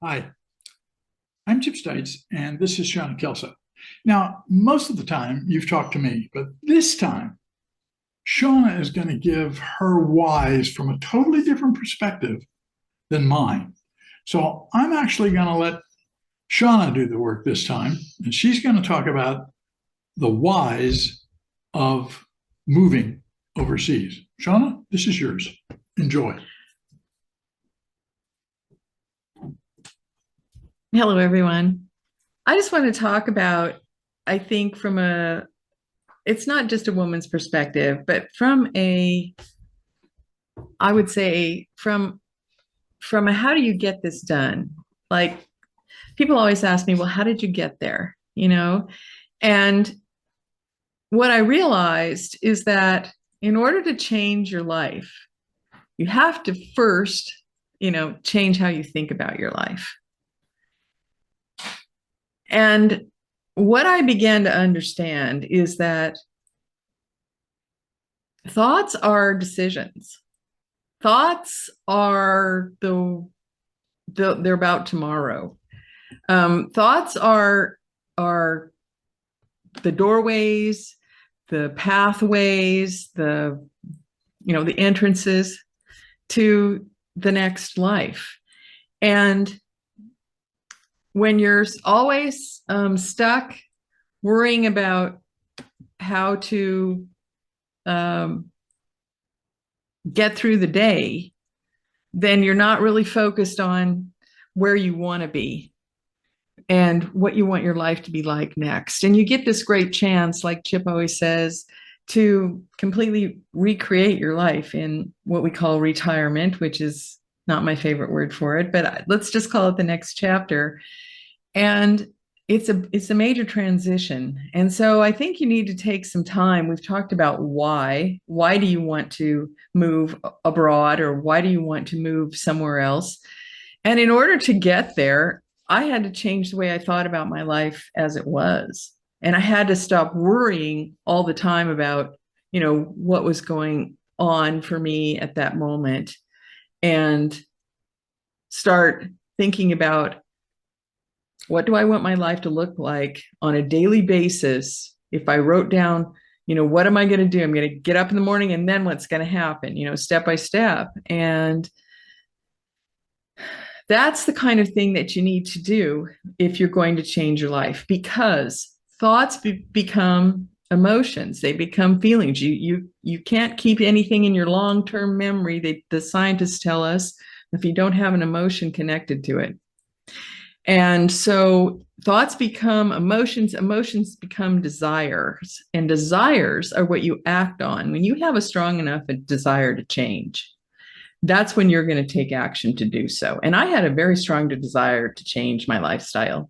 Hi, I'm Chip Stites, and this is Shonna Kelso. Now, most of the time you've talked to me, but this time Shonna is going to give her whys from a totally different perspective than mine. So I'm actually going to let Shonna do the work this time, and she's going to talk about the whys of moving overseas. Shonna, this is yours. Enjoy. Hello, everyone. I just want to talk about, I think it's not just a woman's perspective, but I would say from a how do you get this done? Like people always ask me, well, how did you get there? And what I realized is that in order to change your life, you have to first, change how you think about your life. And what I began to understand is that thoughts are decisions. Thoughts are they're about tomorrow. Thoughts are the doorways, the pathways, the entrances to the next life. And when you're always stuck worrying about how to get through the day, then you're not really focused on where you want to be and what you want your life to be like next. And you get this great chance, like Chip always says, to completely recreate your life in what we call retirement, which is not my favorite word for it, but let's just call it the next chapter. And it's a major transition. And so I think you need to take some time. We've talked about why. Why do you want to move abroad, or why do you want to move somewhere else? And in order to get there, I had to change the way I thought about my life as it was. And I had to stop worrying all the time about, what was going on for me at that moment, and start thinking about, what do I want my life to look like on a daily basis? If I wrote down, what am I going to do? I'm going to get up in the morning, and then what's going to happen, step by step. And that's the kind of thing that you need to do if you're going to change your life, because thoughts become emotions. They become feelings. You can't keep anything in your long-term memory. The scientists tell us, if you don't have an emotion connected to it. And so thoughts become emotions, emotions become desires, and desires are what you act on. When you have a strong enough desire to change, that's when you're going to take action to do so. And I had a very strong desire to change my lifestyle.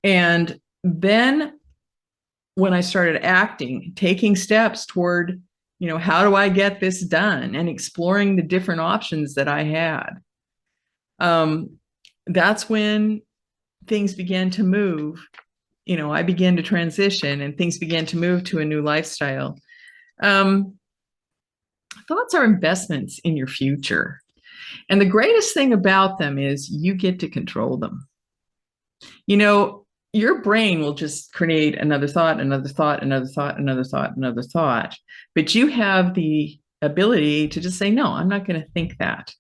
And then when I started acting, taking steps toward, how do I get this done, and exploring the different options that I had, that's when things began to move. I began to transition, and things began to move to a new lifestyle. Thoughts are investments in your future. And the greatest thing about them is you get to control them. Your brain will just create another thought, another thought, another thought, another thought, another thought. But you have the ability to just say, no, I'm not going to think that.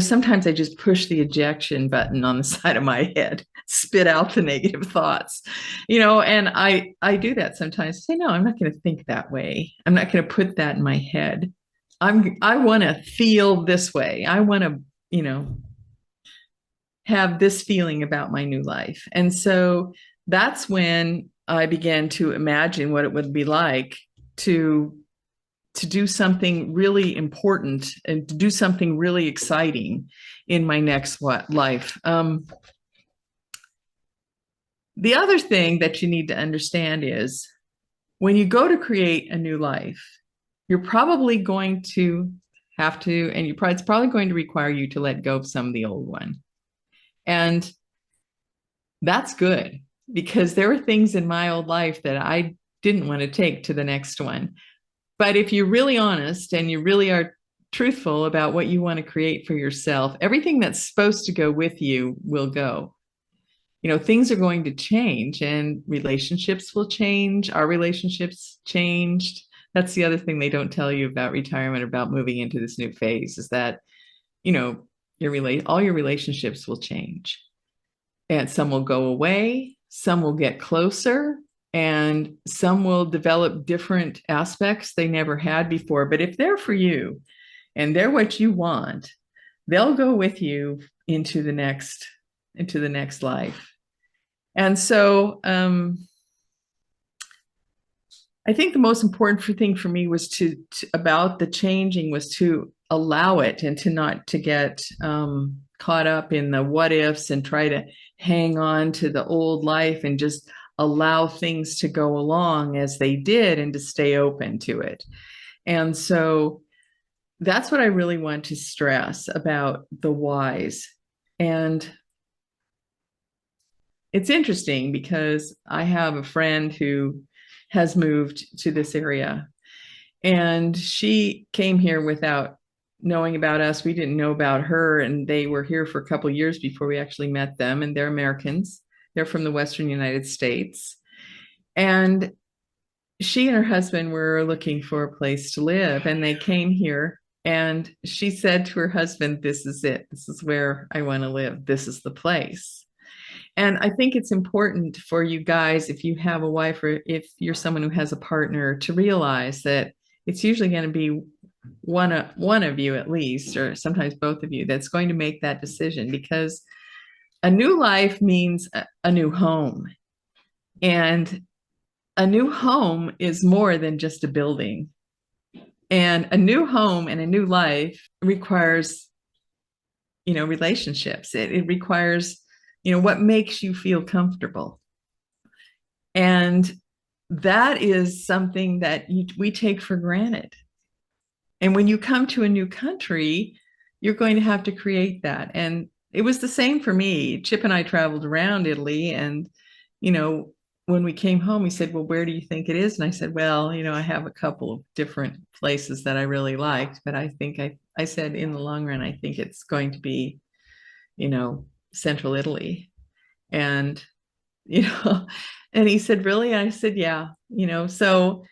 Sometimes I just push the ejection button on the side of my head, spit out the negative thoughts, and I do that sometimes. I say, no, I'm not going to think that way. I'm not going to put that in my head. I want to feel this way. I want to, have this feeling about my new life. And so that's when I began to imagine what it would be like to do something really important and to do something really exciting in my next life. The other thing that you need to understand is, when you go to create a new life, you're probably going to have to, and it's probably going to require you to let go of some of the old one. And that's good, because there were things in my old life that I didn't want to take to the next one. But if you're really honest and you really are truthful about what you want to create for yourself, everything that's supposed to go with you will go. Things are going to change and relationships will change. Our relationships changed. That's the other thing they don't tell you about retirement, about moving into this new phase, is that, all your relationships will change. And some will go away, some will get closer, and some will develop different aspects they never had before. But if they're for you and they're what you want, they'll go with you into the next life. And so I think the most important thing for me was about the changing was to allow it, and to get caught up in the what ifs and try to hang on to the old life and just allow things to go along as they did and to stay open to it. And so that's what I really want to stress about the whys. And it's interesting because I have a friend who has moved to this area, and she came here without knowing about us. We didn't know about her, and they were here for a couple of years before we actually met them. And they're Americans. They're from the Western United States. And she and her husband were looking for a place to live, and they came here. And she said to her husband, "This is it. This is where I want to live. This is the place." And I think it's important for you guys, if you have a wife or if you're someone who has a partner, to realize that it's usually going to be one of you at least, or sometimes both of you, that's going to make that decision, because a new life means a new home. And a new home is more than just a building. And a new home and a new life requires, relationships. It requires, what makes you feel comfortable. And that is something that we take for granted. And when you come to a new country, you're going to have to create that. And it was the same for me. Chip and I traveled around Italy, and, when we came home, he said, "Well, where do you think it is?" And I said, "Well, I have a couple of different places that I really liked, but I think I said, in the long run, I think it's going to be, Central Italy." And, and he said, "Really?" And I said, "Yeah." So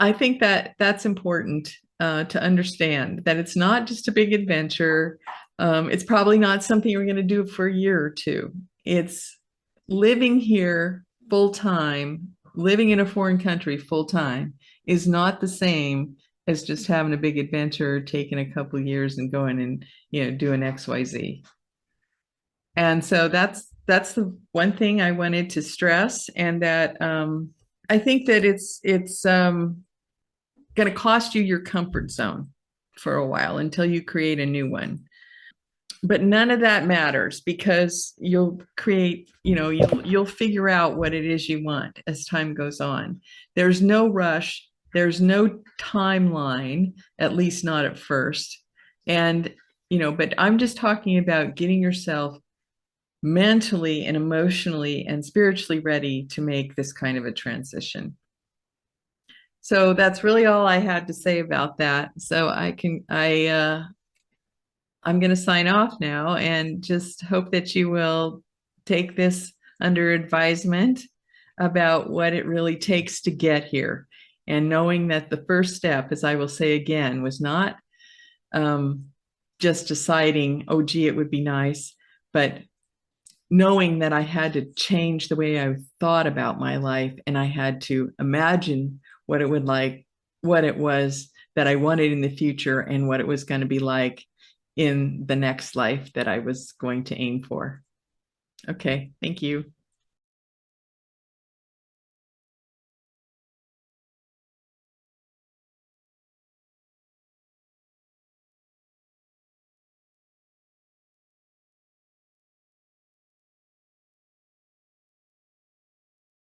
I think that that's important to understand, that it's not just a big adventure. It's probably not something you're going to do for a year or two. It's living here full time, living in a foreign country full time is not the same as just having a big adventure, taking a couple of years and going and, doing XYZ. And so that's the one thing I wanted to stress, and that I think that it's going to cost you your comfort zone for a while until you create a new one. But none of that matters, because you'll create, you'll figure out what it is you want as time goes on. There's no rush. There's no timeline, at least not at first. And, but I'm just talking about getting yourself mentally and emotionally and spiritually ready to make this kind of a transition. So that's really all I had to say about that. So I'm going to sign off now, and just hope that you will take this under advisement about what it really takes to get here. And knowing that the first step, as I will say again, was not just deciding, oh, gee, it would be nice, but knowing that I had to change the way I thought about my life, and I had to imagine what it was that I wanted in the future, and what it was going to be like in the next life that I was going to aim for. Okay, thank you.